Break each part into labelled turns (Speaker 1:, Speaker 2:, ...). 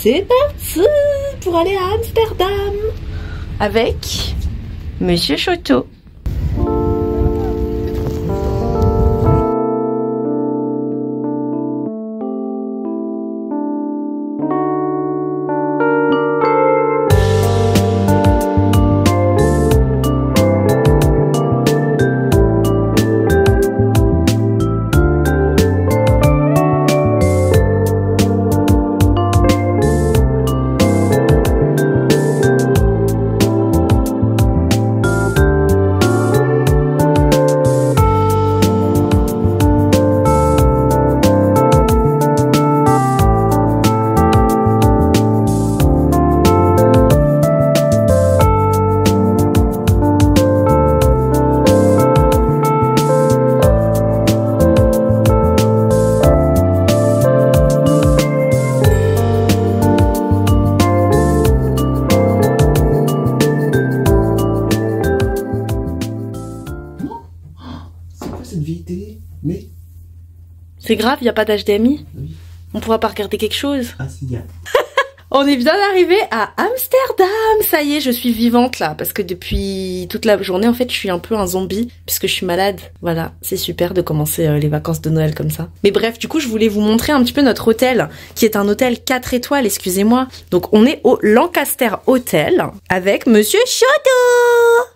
Speaker 1: c'est parti pour aller à Amsterdam avec Monsieur Choto. C'est grave, il n'y a pas d'HDMI? Oui. On pourra pas regarder quelque chose?
Speaker 2: Ah si, y a.
Speaker 1: On est bien arrivé à Amsterdam. Ça y est, je suis vivante là, parce que depuis toute la journée, en fait, je suis un peu un zombie, puisque je suis malade. Voilà, c'est super de commencer les vacances de Noël comme ça. Mais bref, du coup, je voulais vous montrer un petit peu notre hôtel, qui est un hôtel 4 étoiles, excusez-moi. Donc, on est au Lancaster Hotel, avec Monsieur Choto,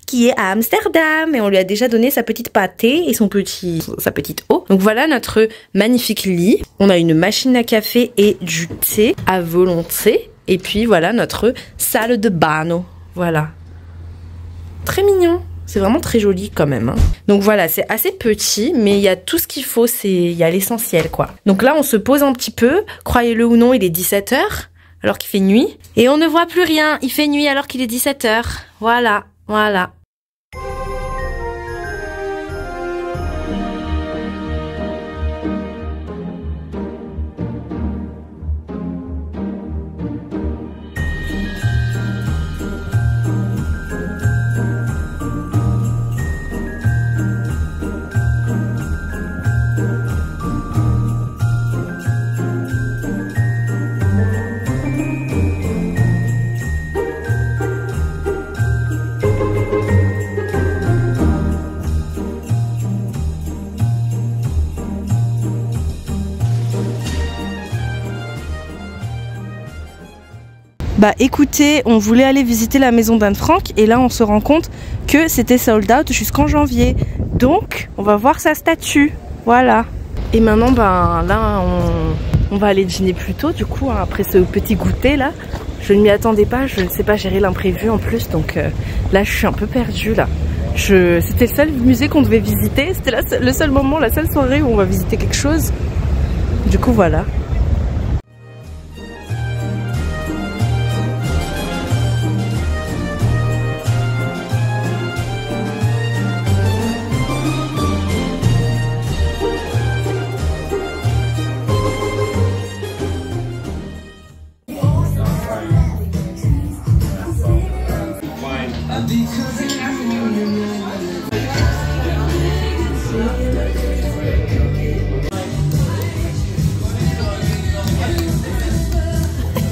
Speaker 1: qui est à Amsterdam, et on lui a déjà donné sa petite pâtée et sa petite eau. Donc voilà notre magnifique lit. On a une machine à café et du thé à volonté. Et puis voilà notre salle de bain. Voilà. Très mignon. C'est vraiment très joli quand même. Hein. Donc voilà, c'est assez petit, mais il y a tout ce qu'il faut, il y a l'essentiel quoi. Donc là, on se pose un petit peu. Croyez-le ou non, il est 17 h alors qu'il fait nuit. Et on ne voit plus rien. Il fait nuit alors qu'il est 17 h. Voilà, voilà. Bah écoutez, on voulait aller visiter la maison d'Anne Frank et là on se rend compte que c'était sold out jusqu'en janvier. Donc on va voir sa statue, voilà. Et maintenant ben là on va aller dîner plus tôt du coup hein, après ce petit goûter là. Je ne m'y attendais pas, je ne sais pas gérer l'imprévu en plus donc là je suis un peu perdue là. C'était le seul musée qu'on devait visiter, c'était le seul moment, la seule soirée où on va visiter quelque chose. Du coup voilà.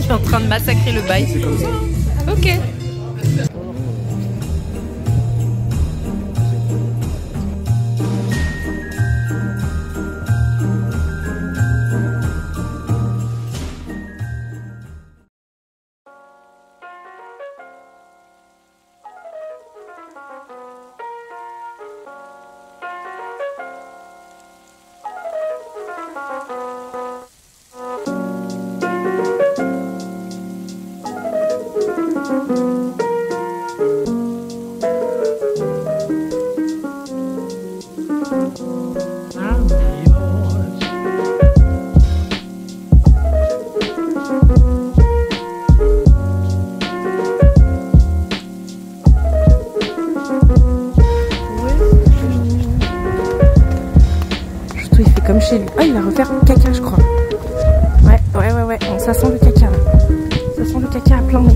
Speaker 1: Il est en train de massacrer le bail. C'est comme ça. Ok. Comme chez lui. Oh, il va refaire caca, je crois. Ouais. Bon, ça sent le caca là. Ça sent le caca à plein nez.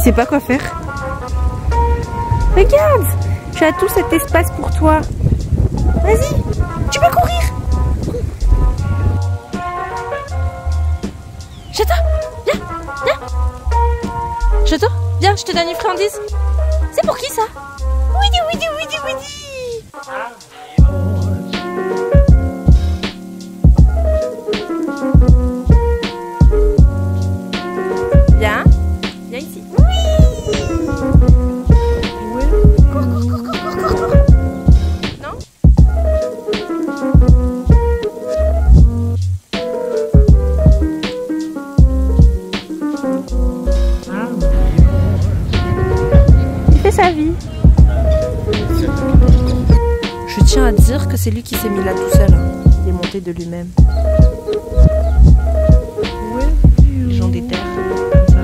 Speaker 1: Il sait pas quoi faire. Regarde, tu as tout cet espace pour toi. Vas-y, tu peux courir. Chato, viens, viens. Chato, viens, je te donne une friandise. C'est pour qui ça? Woody, Woody, Woody, Woody. Viens, viens ici. Oui. Cours, cours, cours, cours, cours, cours, cours. Non? Il fait sa vie. Je tiens à dire que c'est lui qui s'est mis là tout seul. Hein. Il est monté de lui-même. Les gens des terres, comme ça.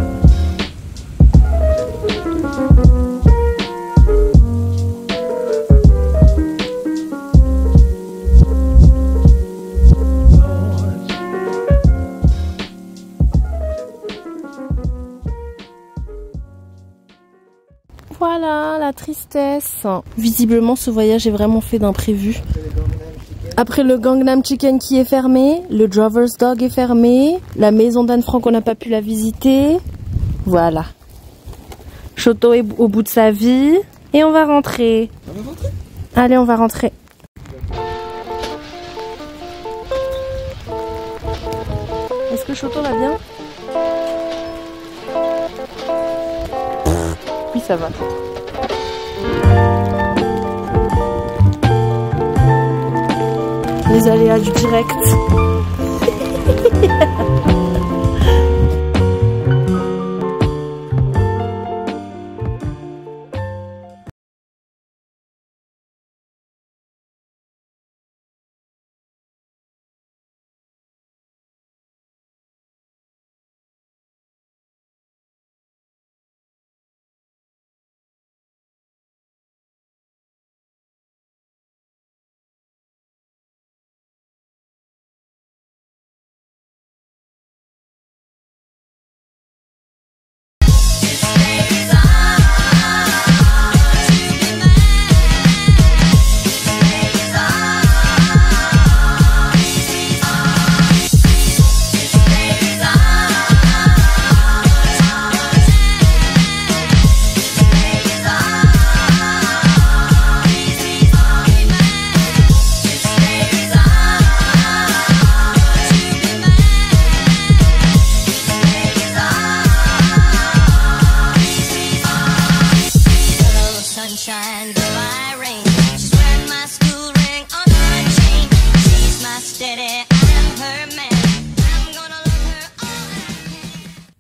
Speaker 1: Voilà la tristesse. Visiblement ce voyage est vraiment fait d'imprévus. Après le Gangnam Chicken qui est fermé, le Drover's Dog est fermé, la maison d'Anne Frank on n'a pas pu la visiter. Voilà. Choto est au bout de sa vie et on va rentrer. Allez, on va rentrer. Est-ce que Choto va bien? Oui, ça va. Les aléas du direct.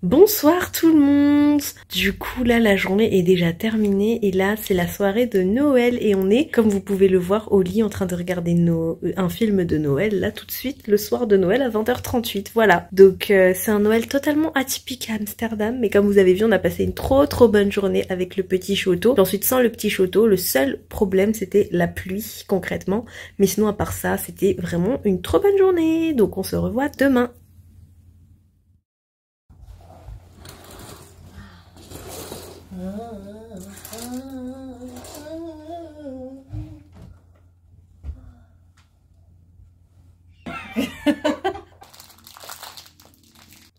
Speaker 1: Bonsoir tout le monde. Du coup là la journée est déjà terminée et là c'est la soirée de Noël et on est, comme vous pouvez le voir, au lit en train de regarder un film de Noël là tout de suite le soir de Noël à 20h38. Voilà, donc c'est un Noël totalement atypique à Amsterdam, mais comme vous avez vu on a passé une trop bonne journée avec le petit Choto. Et ensuite sans le petit Choto, le seul problème c'était la pluie concrètement, mais sinon à part ça c'était vraiment une trop bonne journée. Donc on se revoit demain.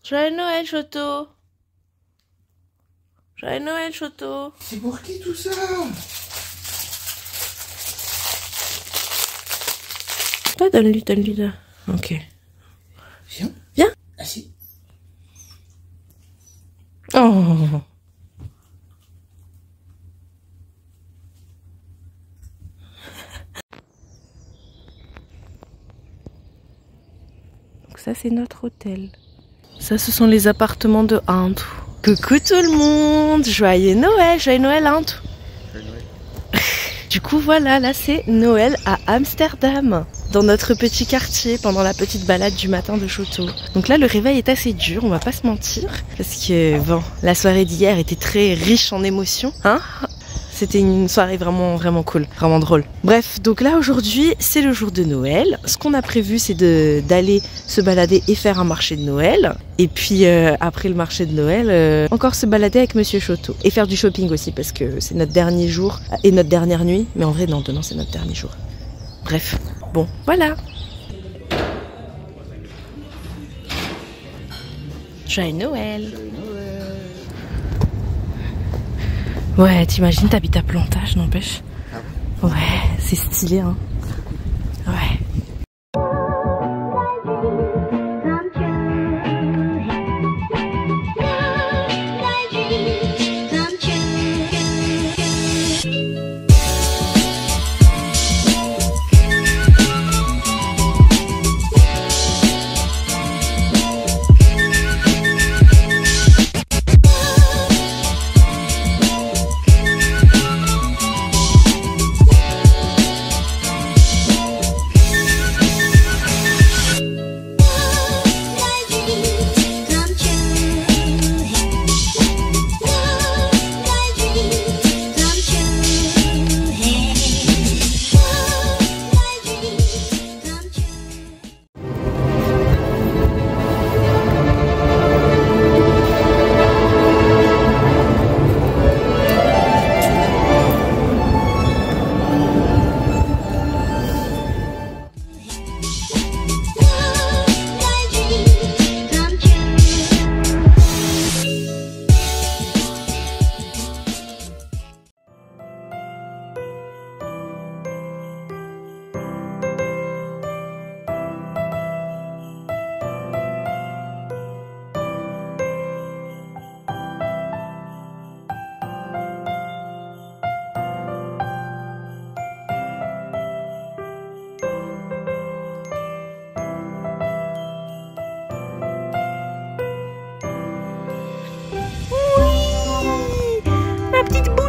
Speaker 1: Joyeux Noël, Choto. Joyeux Noël, Choto.
Speaker 2: C'est pour qui tout ça?
Speaker 1: Toi, donne-lui là. Ok.
Speaker 2: Viens.
Speaker 1: Viens.
Speaker 2: Assis.
Speaker 1: Oh. Donc ça, c'est notre hôtel. Ça, ce sont les appartements de Antou. Coucou tout le monde, joyeux Noël Antou. Du coup voilà, là c'est Noël à Amsterdam, dans notre petit quartier, pendant la petite balade du matin de Choto. Donc là le réveil est assez dur, on va pas se mentir, parce que bon, la soirée d'hier était très riche en émotions, hein. C'était une soirée vraiment cool, vraiment drôle. Bref, donc là aujourd'hui c'est le jour de Noël. Ce qu'on a prévu c'est d'aller se balader et faire un marché de Noël. Et puis après le marché de Noël, encore se balader avec Monsieur Choto. Et faire du shopping aussi parce que c'est notre dernier jour et notre dernière nuit. Mais en vrai non, demain c'est notre dernier jour. Bref, bon voilà. Joyeux Noël. Ouais, t'imagines, t'habites à Plantage, n'empêche. Ouais, c'est stylé, hein. Ouais.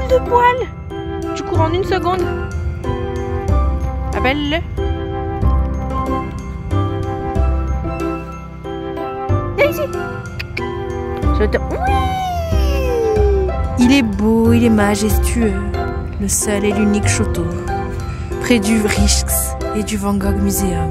Speaker 1: De poil. Tu cours en 1 seconde. Appelle-le. Viens ici. Oui. Il est beau, il est majestueux. Le seul et l'unique Choto. Près du Rijks et du Van Gogh Museum.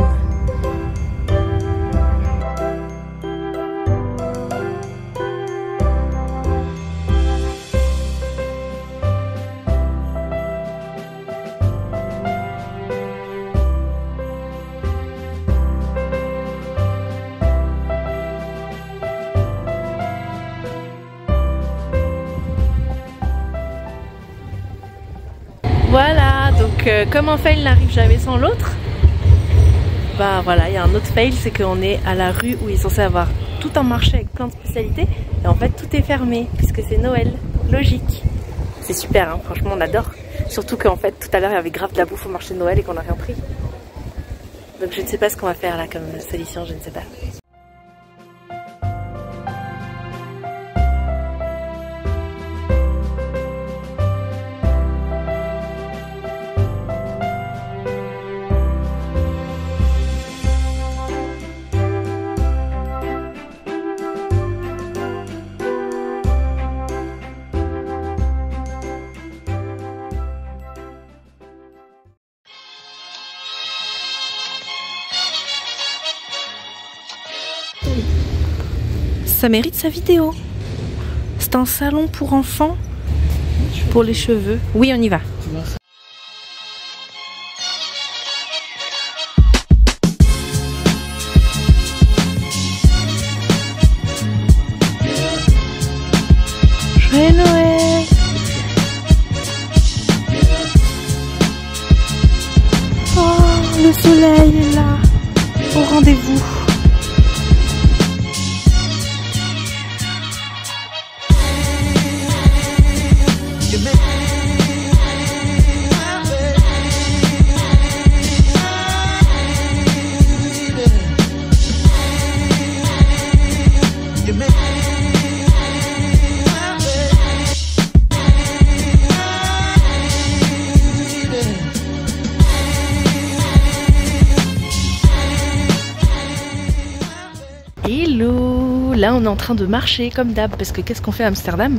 Speaker 1: Voilà, donc comme un fail n'arrive jamais sans l'autre, bah voilà, il y a un autre fail, c'est qu'on est à la rue où il est censé avoir tout un marché avec plein de spécialités, et en fait tout est fermé, puisque c'est Noël, logique. C'est super, hein, franchement on adore, surtout qu'en fait tout à l'heure il y avait grave de la bouffe au marché de Noël et qu'on n'a rien pris. Donc je ne sais pas ce qu'on va faire là comme solution, je ne sais pas. Ça mérite sa vidéo. C'est un salon pour enfants, pour les cheveux. Oui, on y va. Joyeux Noël. Oh, le soleil est là, au rendez-vous. Hello, là on est en train de marcher comme d'hab, parce que qu'est-ce qu'on fait à Amsterdam?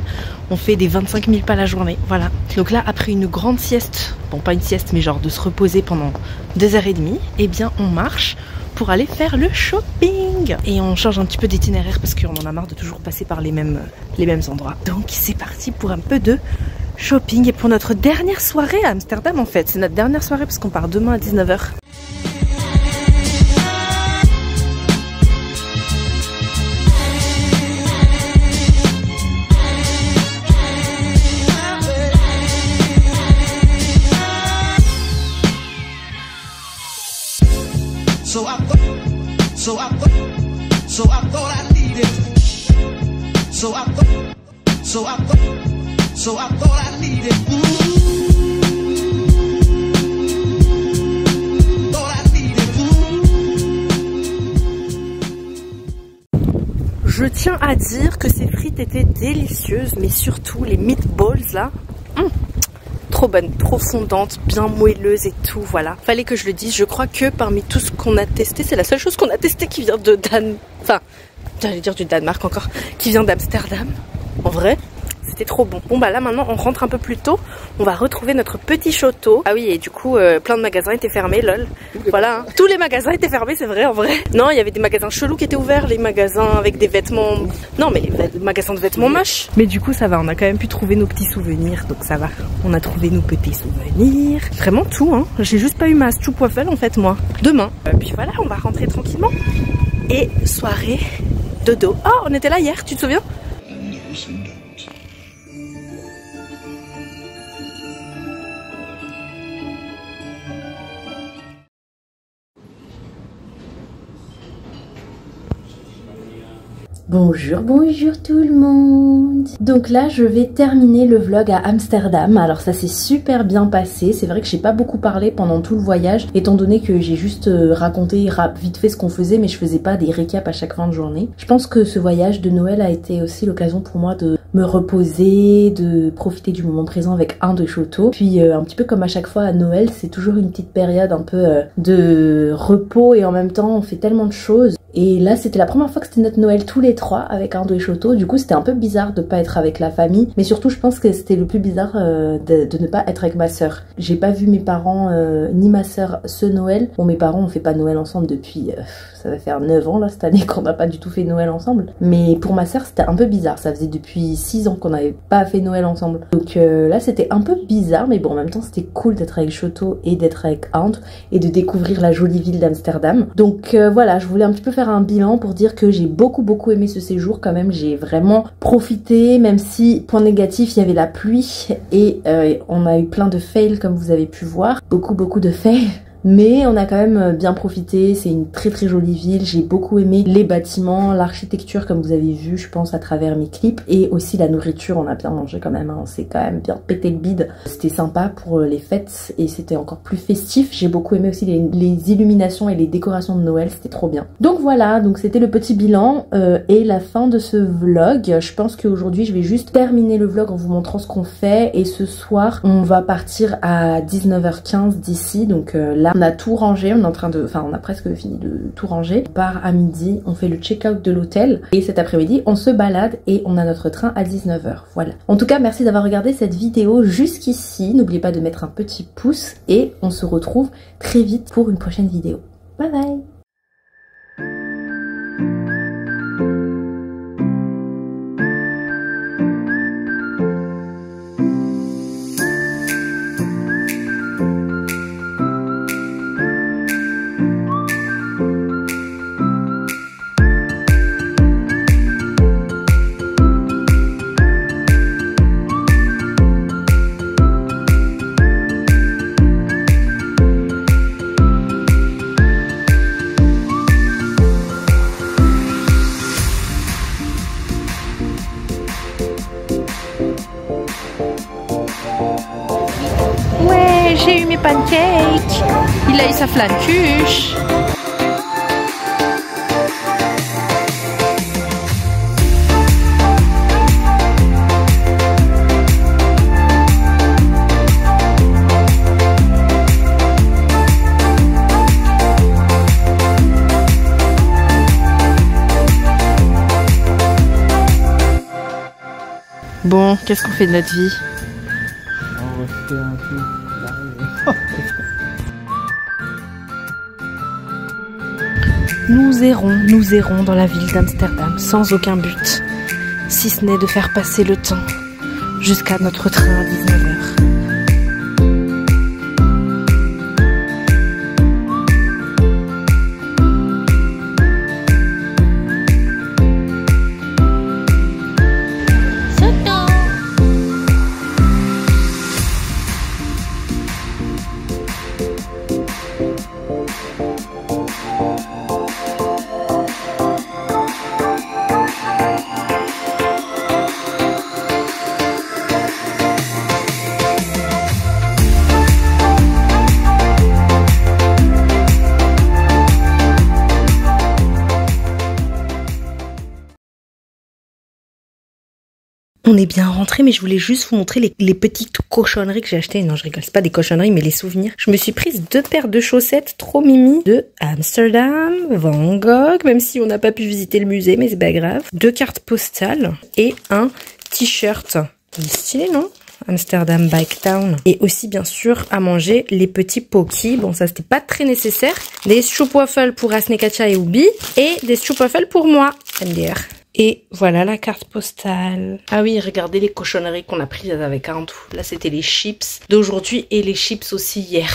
Speaker 1: On fait des 25 000 pas la journée, voilà. Donc là après une grande sieste, bon pas une sieste mais genre de se reposer pendant 2h30, eh bien on marche pour aller faire le shopping. Et on change un petit peu d'itinéraire parce qu'on en a marre de toujours passer par les mêmes endroits. Donc c'est parti pour un peu de shopping et pour notre dernière soirée à Amsterdam en fait. C'est notre dernière soirée parce qu'on part demain à 19h. Je tiens à dire que ces frites étaient délicieuses, mais surtout les meatballs là, trop bonnes, trop fondantes, bien moelleuses et tout, voilà. Fallait que je le dise, je crois que parmi tout ce qu'on a testé, c'est la seule chose qu'on a testé qui vient de enfin, j'allais dire du Danemark encore, qui vient d'Amsterdam, en vrai. C'était trop bon. Bon bah là maintenant on rentre un peu plus tôt. On va retrouver notre petit château. Ah oui, et du coup plein de magasins étaient fermés, lol. Voilà, hein. Tous les magasins étaient fermés, c'est vrai en vrai. Non, il y avait des magasins chelous qui étaient ouverts, les magasins avec des vêtements. Non mais magasins de vêtements moches. Mais du coup ça va, on a quand même pu trouver nos petits souvenirs, donc ça va. On a trouvé nos petits souvenirs. Vraiment tout, hein. J'ai juste pas eu ma Stroopwafel en fait moi. Demain. Puis voilà, on va rentrer tranquillement. Et soirée dodo. Oh, on était là hier, tu te souviens?
Speaker 3: Bonjour, bonjour tout le monde. Donc là je vais terminer le vlog à Amsterdam. Alors ça s'est super bien passé. C'est vrai que j'ai pas beaucoup parlé pendant tout le voyage, étant donné que j'ai juste raconté vite fait ce qu'on faisait, mais je faisais pas des récaps à chaque fin de journée. Je pense que ce voyage de Noël a été aussi l'occasion pour moi de me reposer, de profiter du moment présent avec un de Choto. Puis un petit peu comme à chaque fois à Noël, c'est toujours une petite période un peu de repos et en même temps on fait tellement de choses. Et là c'était la première fois que c'était notre Noël tous les trois avec Ardo et Choto. Du coup c'était un peu bizarre de pas être avec la famille, mais surtout je pense que c'était le plus bizarre de ne pas être avec ma soeur. J'ai pas vu mes parents ni ma soeur ce Noël. Bon, mes parents on fait pas Noël ensemble depuis ça va faire 9 ans là cette année qu'on n'a pas du tout fait Noël ensemble. Mais pour ma soeur c'était un peu bizarre, ça faisait depuis 6 ans qu'on n'avait pas fait Noël ensemble. Donc là c'était un peu bizarre, mais bon en même temps c'était cool d'être avec Choto et d'être avec Ardo et de découvrir la jolie ville d'Amsterdam. Donc voilà, je voulais un petit peu faire un bilan pour dire que j'ai beaucoup aimé ce séjour quand même. J'ai vraiment profité, même si point négatif il y avait la pluie et on a eu plein de fails comme vous avez pu voir, beaucoup de fails. Mais on a quand même bien profité, c'est une très jolie ville, j'ai beaucoup aimé les bâtiments, l'architecture comme vous avez vu je pense à travers mes clips, et aussi la nourriture, on a bien mangé quand même, hein. C'est quand même bien pété le bide. C'était sympa pour les fêtes et c'était encore plus festif. J'ai beaucoup aimé aussi les illuminations et les décorations de Noël, c'était trop bien. Donc voilà, donc c'était le petit bilan et la fin de ce vlog. Je pense qu'aujourd'hui je vais juste terminer le vlog en vous montrant ce qu'on fait, et ce soir on va partir à 19h15 d'ici, donc là on a tout rangé, on est en train de, enfin on a presque fini de tout ranger. On part à midi, on fait le check-out de l'hôtel et cet après-midi on se balade et on a notre train à 19h. Voilà. En tout cas merci d'avoir regardé cette vidéo jusqu'ici. N'oubliez pas de mettre un petit pouce et on se retrouve très vite pour une prochaine vidéo. Bye bye.
Speaker 1: Ouais, j'ai eu mes pancakes. Il a eu sa flancuche. Bon, qu'est-ce qu'on fait de notre vie?
Speaker 2: On refait un peu.
Speaker 1: Nous errons dans la ville d'Amsterdam sans aucun but, si ce n'est de faire passer le temps jusqu'à notre train à 19h. On est bien rentré, mais je voulais juste vous montrer les petites cochonneries que j'ai achetées. Non, je rigole, c'est pas des cochonneries, mais les souvenirs. Je me suis prise 2 paires de chaussettes trop mimi de Amsterdam, Van Gogh, même si on n'a pas pu visiter le musée, mais c'est pas grave. 2 cartes postales et un t-shirt. Il est stylé, non? Amsterdam Bike Town. Et aussi, bien sûr, à manger les petits Poki. Bon, ça, c'était pas très nécessaire. Des stroopwafels pour Asnekacha et Ubi. Et des stroopwafels pour moi, MDR. Et voilà la carte postale. Ah oui, regardez les cochonneries qu'on a prises avec un tout. Là, c'était les chips d'aujourd'hui et les chips aussi hier.